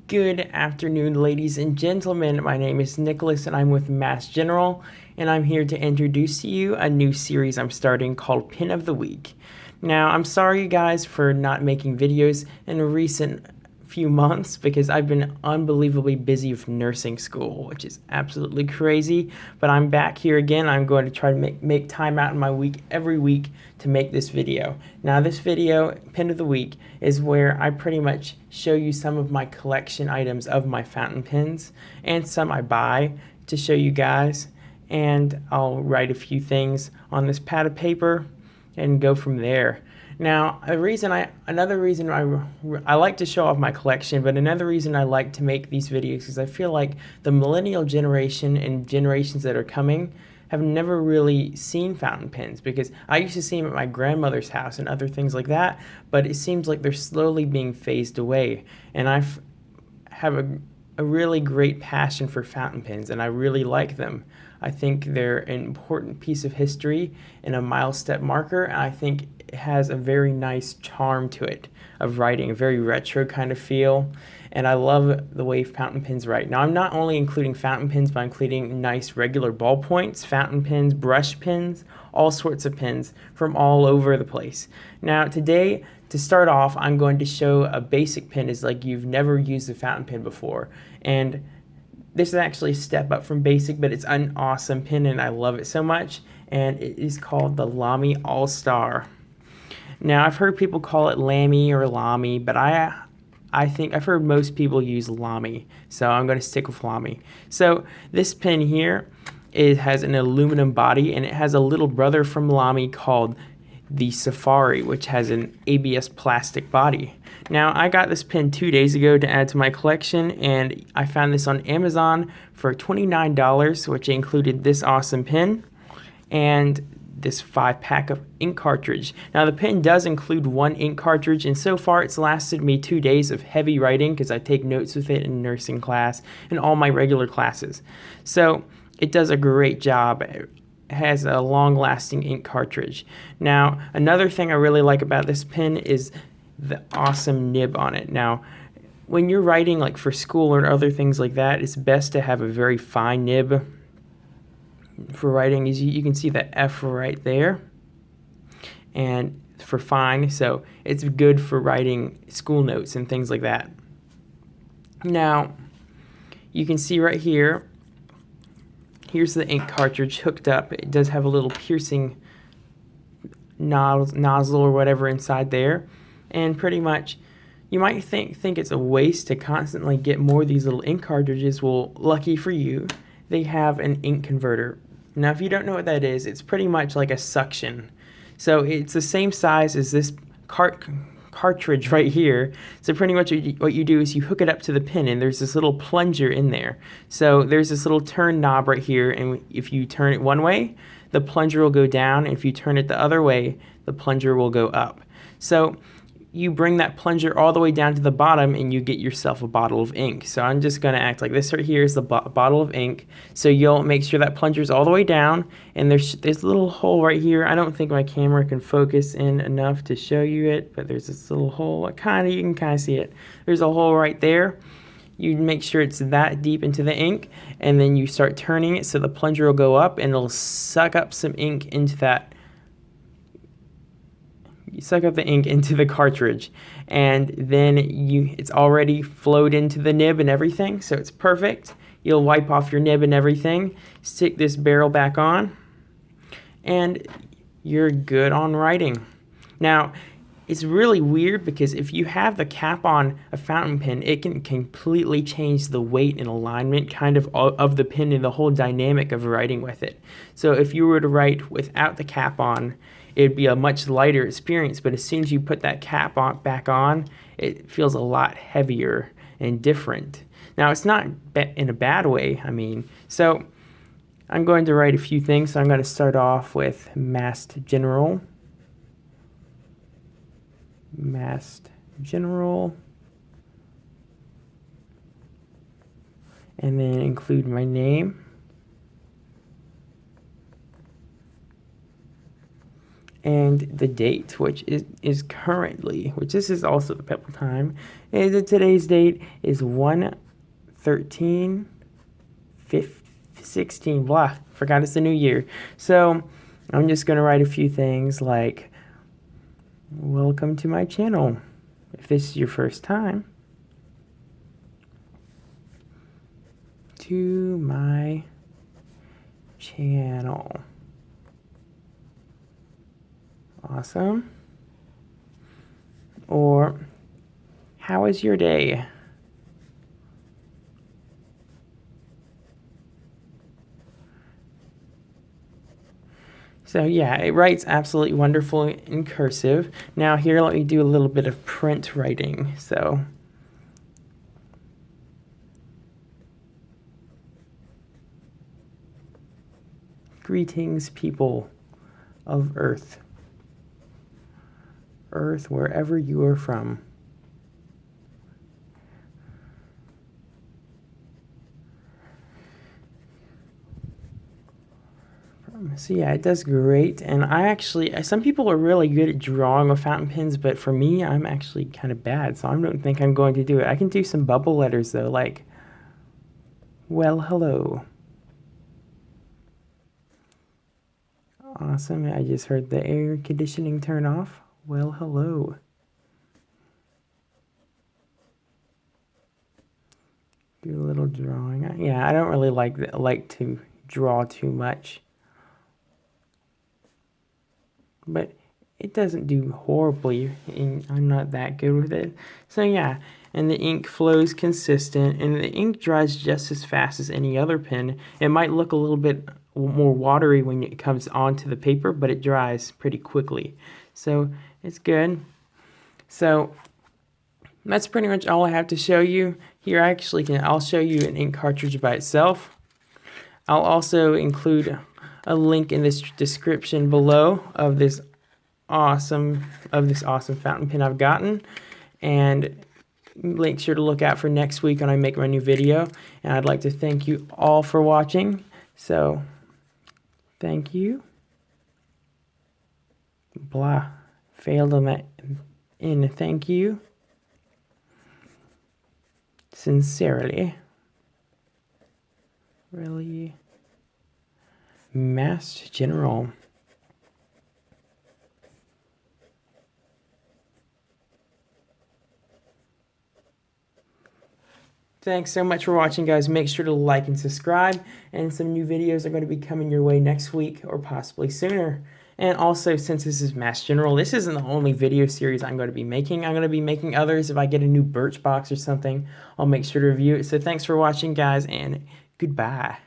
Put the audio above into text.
Good afternoon, ladies and gentlemen. My name is Nicholas and I'm with Mass General, and I'm here to introduce to you a new series I'm starting called Pin of the Week. Now, I'm sorry, guys, for not making videos in recent few months because I've been unbelievably busy with nursing school, which is absolutely crazy. But I'm back here again. I'm going to try to make time out in my week every week to make this video. Now, this video, Pin of the Week, is where I pretty much show you some of my collection items of my fountain pens and some I buy to show you guys. And I'll write a few things on this pad of paper and go from there. Now, another reason I like to show off my collection, but another reason I like to make these videos is I feel like the millennial generation and generations that are coming have never really seen fountain pens, because I used to see them at my grandmother's house and other things like that, but it seems like they're slowly being phased away. And I have a really great passion for fountain pens, and I really like them. I think they're an important piece of history and a milestone marker, and I think it has a very nice charm to it of writing, a very retro kind of feel, and I love the way fountain pens write. Now, I'm not only including fountain pens, but including nice regular ballpoints, fountain pens, brush pens, all sorts of pens from all over the place. Now, today, to start off, I'm going to show a basic pen is like you've never used a fountain pen before, and this is actually a step up from basic, but it's an awesome pen and I love it so much, and it is called the Lamy All-Star. Now, I've heard people call it Lamy or Lamy, but I think I've heard most people use Lamy, so I'm going to stick with Lamy. So this pen here, it has an aluminum body, and it has a little brother from Lamy called the Safari, which has an ABS plastic body. Now, I got this pen 2 days ago to add to my collection, and I found this on Amazon for $29, which included this awesome pen and this 5-pack of ink cartridge. Now, the pen does include 1 ink cartridge, and so far it's lasted me 2 days of heavy writing because I take notes with it in nursing class and all my regular classes. So it does a great job. It has a long-lasting ink cartridge. Now, another thing I really like about this pen is the awesome nib on it. Now, when you're writing like for school or other things like that, it's best to have a very fine nib for writing. As you can see the F right there, and for fine, so it's good for writing school notes and things like that. Now, you can see right here, here's the ink cartridge hooked up. It does have a little piercing nozzle or whatever inside there, and pretty much you might think it's a waste to constantly get more of these little ink cartridges. Well, lucky for you, they have an ink converter. Now, if you don't know what that is, it's pretty much like a suction. So it's the same size as this cartridge right here. So pretty much what you do is you hook it up to the pen, and there's this little plunger in there. So there's this little turn knob right here, and if you turn it one way, the plunger will go down, and if you turn it the other way, the plunger will go up. So you bring that plunger all the way down to the bottom and you get yourself a bottle of ink. So I'm just going to act like this right here is the bottle of ink. So you'll make sure that plunger's all the way down, and there's a little hole right here. I don't think my camera can focus in enough to show you it, but there's this little hole. You can kind of see it. There's a hole right there. You make sure it's that deep into the ink, and then you start turning it so the plunger will go up and it'll suck up some ink into that. You suck up the ink into the cartridge, and then it's already flowed into the nib and everything, so it's perfect. You'll wipe off your nib and everything, stick this barrel back on, and you're good on writing. Now, it's really weird because if you have the cap on a fountain pen, it can completely change the weight and alignment kind of the pen and the whole dynamic of writing with it. So if you were to write without the cap on, it'd be a much lighter experience, but as soon as you put that cap back on, it feels a lot heavier and different. Now, it's not in a bad way, I mean. So I'm going to write a few things. So I'm going to start off with Mass General, and then include my name. And the date, which is currently, which this is also the pebble time, And today's date is 1/13/16. Blah, forgot it's the new year. So I'm just going to write a few things like, welcome to my channel. If this is your first time, to my channel. Awesome. Or, how was your day? So yeah, it writes absolutely wonderful in cursive. Now here, let me do a little bit of print writing. So greetings, people of Earth. Earth, wherever you are from. So yeah, it does great. And some people are really good at drawing with fountain pens, but for me, I'm actually kind of bad, so I don't think I'm going to do it. I can do some bubble letters though, like, well, hello. Awesome, I just heard the air conditioning turn off. Well, hello. Do a little drawing. Yeah, I don't really like to draw too much, but it doesn't do horribly, and I'm not that good with it. So yeah, and the ink flows consistent, and the ink dries just as fast as any other pen. It might look a little bit more watery when it comes onto the paper, but it dries pretty quickly. So it's good. So that's pretty much all I have to show you. Here, I'll show you an ink cartridge by itself. I'll also include a link in this description below of this awesome fountain pen I've gotten, and make sure to look out for next week when I make my new video. And I'd like to thank you all for watching. So thank you. Blah, failed on that in thank you. Sincerely, really, Mass General. Thanks so much for watching, guys. Make sure to like and subscribe, and some new videos are going to be coming your way next week or possibly sooner. And also, since this is Mass General, this isn't the only video series I'm going to be making. I'm going to be making others. If I get a new Birchbox or something, I'll make sure to review it. So thanks for watching, guys, and goodbye.